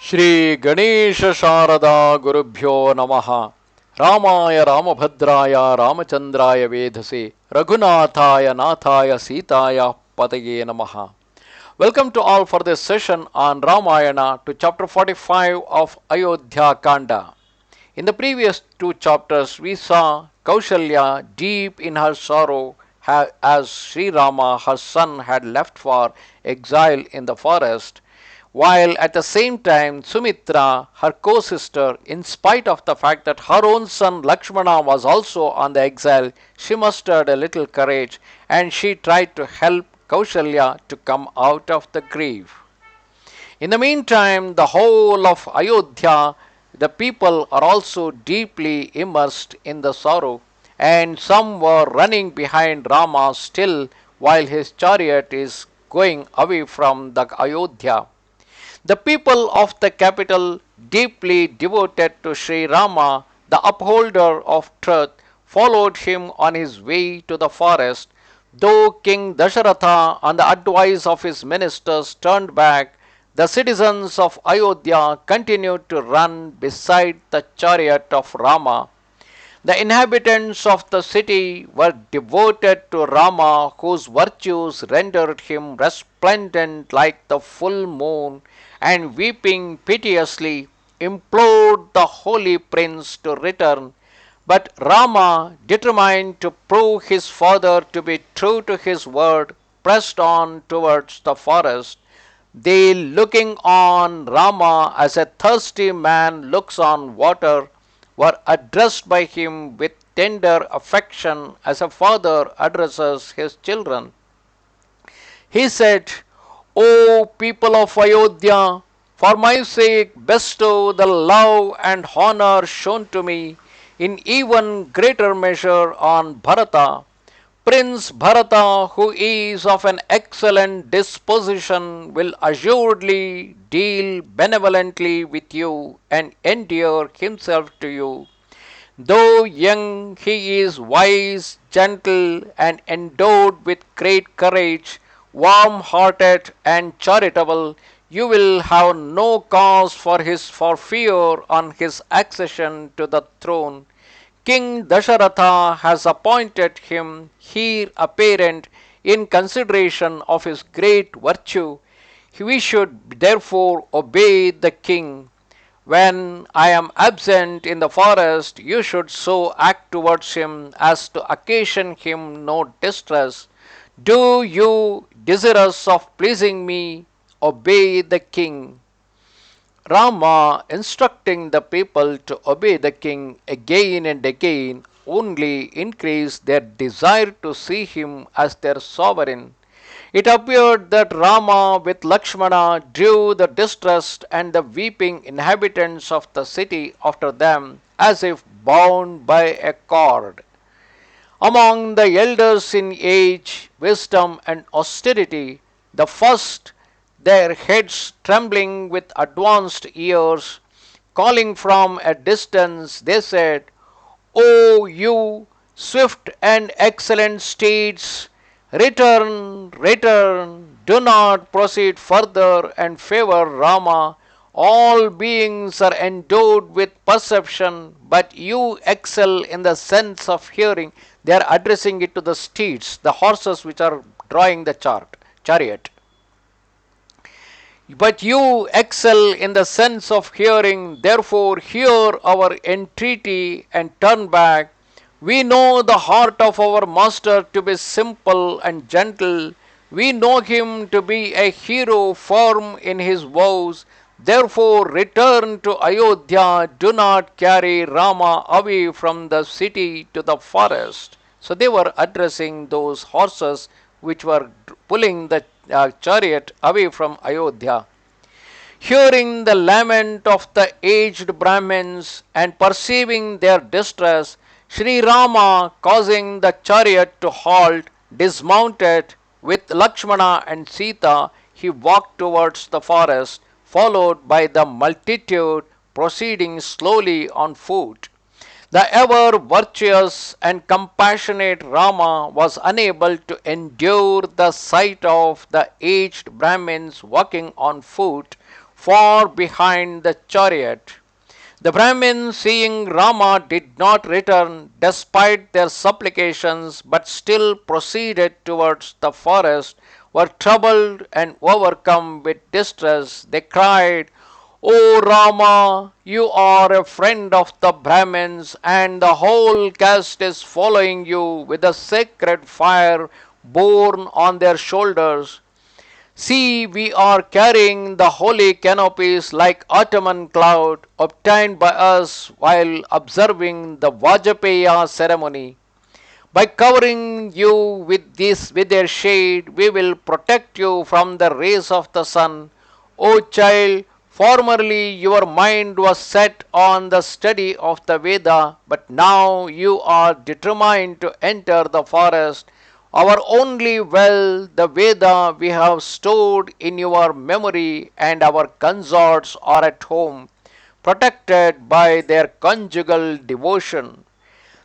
Shri Ganesha Sharada Gurubhyo Namaha Ramaya Ramabhadraya Ramachandraya Vedhase Raghunathaya Nathaya Sitaya Pataye Namaha. Welcome to all for this session on Ramayana to chapter 45 of Ayodhya Kanda. In the previous two chapters, we saw Kaushalya deep in her sorrow as Sri Rama, her son, had left for exile in the forest, while at the same time Sumitra, her co-sister, in spite of the fact that her own son Lakshmana was also on the exile, she mustered a little courage and she tried to help Kaushalya to come out of the grief. In the meantime, the whole of Ayodhya, the people are also deeply immersed in the sorrow, and some were running behind Rama still while his chariot is going away from the Ayodhya. The people of the capital, deeply devoted to Sri Rama, the upholder of truth, followed him on his way to the forest. Though King Dasharatha, on the advice of his ministers, turned back, the citizens of Ayodhya continued to run beside the chariot of Rama. The inhabitants of the city were devoted to Rama, whose virtues rendered him resplendent like the full moon, and weeping piteously, implored the holy prince to return. But Rama, determined to prove his father to be true to his word, pressed on towards the forest. They, looking on Rama as a thirsty man looks on water, were addressed by him with tender affection as a father addresses his children. He said, O people of Ayodhya, for my sake bestow the love and honor shown to me in even greater measure on Bharata. Prince Bharata, who is of an excellent disposition, will assuredly deal benevolently with you and endear himself to you. Though young, he is wise, gentle, and endowed with great courage, warm hearted, and charitable. You will have no cause for fear on his accession to the throne. King Dasharatha has appointed him heir apparent in consideration of his great virtue. We should therefore obey the king. When I am absent in the forest, you should so act towards him as to occasion him no distress. Do you, desirous of pleasing me, obey the king? Rama, instructing the people to obey the king again and again, only increased their desire to see him as their sovereign. It appeared that Rama with Lakshmana drew the distressed and the weeping inhabitants of the city after them as if bound by a cord. Among the elders in age, wisdom, and austerity, the first, their heads trembling with advanced years, calling from a distance, they said, O you swift and excellent steeds, return, return, do not proceed further and favor Rama. All beings are endowed with perception, but you excel in the sense of hearing. They are addressing it to the steeds, the horses which are drawing the chariot. But you excel in the sense of hearing, therefore hear our entreaty and turn back. We know the heart of our master to be simple and gentle. We know him to be a hero firm in his vows. Therefore return to Ayodhya, do not carry Rama away from the city to the forest. So they were addressing those horses which were pulling the chariot away from Ayodhya. Hearing the lament of the aged Brahmins and perceiving their distress, Sri Rama, causing the chariot to halt, dismounted. With Lakshmana and Sita, he walked towards the forest, followed by the multitude proceeding slowly on foot. The ever virtuous and compassionate Rama was unable to endure the sight of the aged Brahmins walking on foot, far behind the chariot. The Brahmins, seeing Rama did not return despite their supplications but still proceeded towards the forest, were troubled and overcome with distress. They cried, O Rama, you are a friend of the Brahmins, and the whole caste is following you with the sacred fire borne on their shoulders. See, we are carrying the holy canopies like autumn cloud obtained by us while observing the Vajapeya ceremony. By covering you with their shade, we will protect you from the rays of the sun. O child, formerly your mind was set on the study of the Veda, but now you are determined to enter the forest. Our only well, the Veda, we have stored in your memory, and our consorts are at home, protected by their conjugal devotion.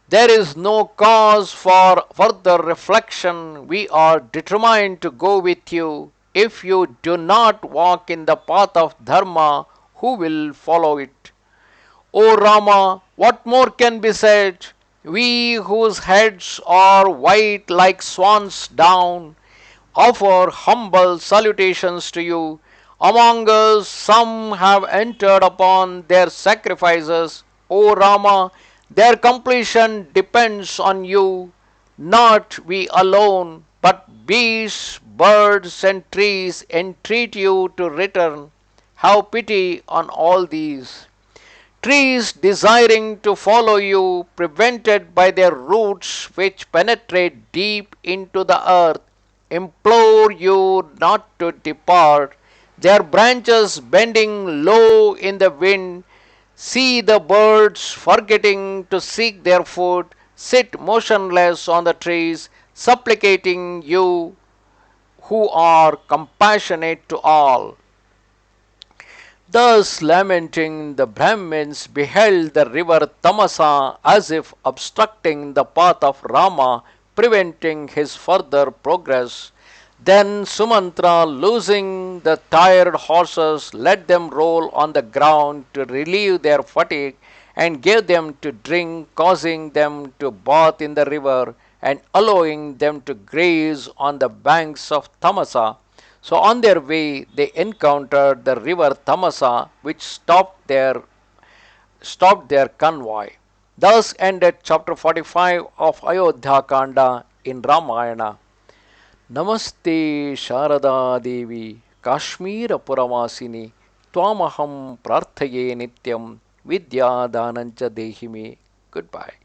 There is no cause for further reflection. We are determined to go with you. If you do not walk in the path of Dharma, who will follow it? O Rama, what more can be said? We whose heads are white like swan's down offer humble salutations to you. Among us, some have entered upon their sacrifices. O Rama, their completion depends on you, not we alone, but beasts, birds, and trees entreat you to return. Have pity on all these. Trees desiring to follow you, prevented by their roots which penetrate deep into the earth, implore you not to depart. Their branches bending low in the wind, see the birds forgetting to seek their food, sit motionless on the trees, supplicating you who are compassionate to all. Thus lamenting, the Brahmins beheld the river Thamasa as if obstructing the path of Rama, preventing his further progress. Then Sumantra, loosing the tired horses, let them roll on the ground to relieve their fatigue, and gave them to drink, causing them to bathe in the river, and allowing them to graze on the banks of Thamasa. So on their way they encountered the river Thamasa, which stopped their convoy. Thus ended chapter 45 of Ayodhya Kanda in Ramayana. Namaste Sharada Devi Kashmira Puravasini Twamaham Prarthaye Nityam Vidya Danancha Dehime. Goodbye.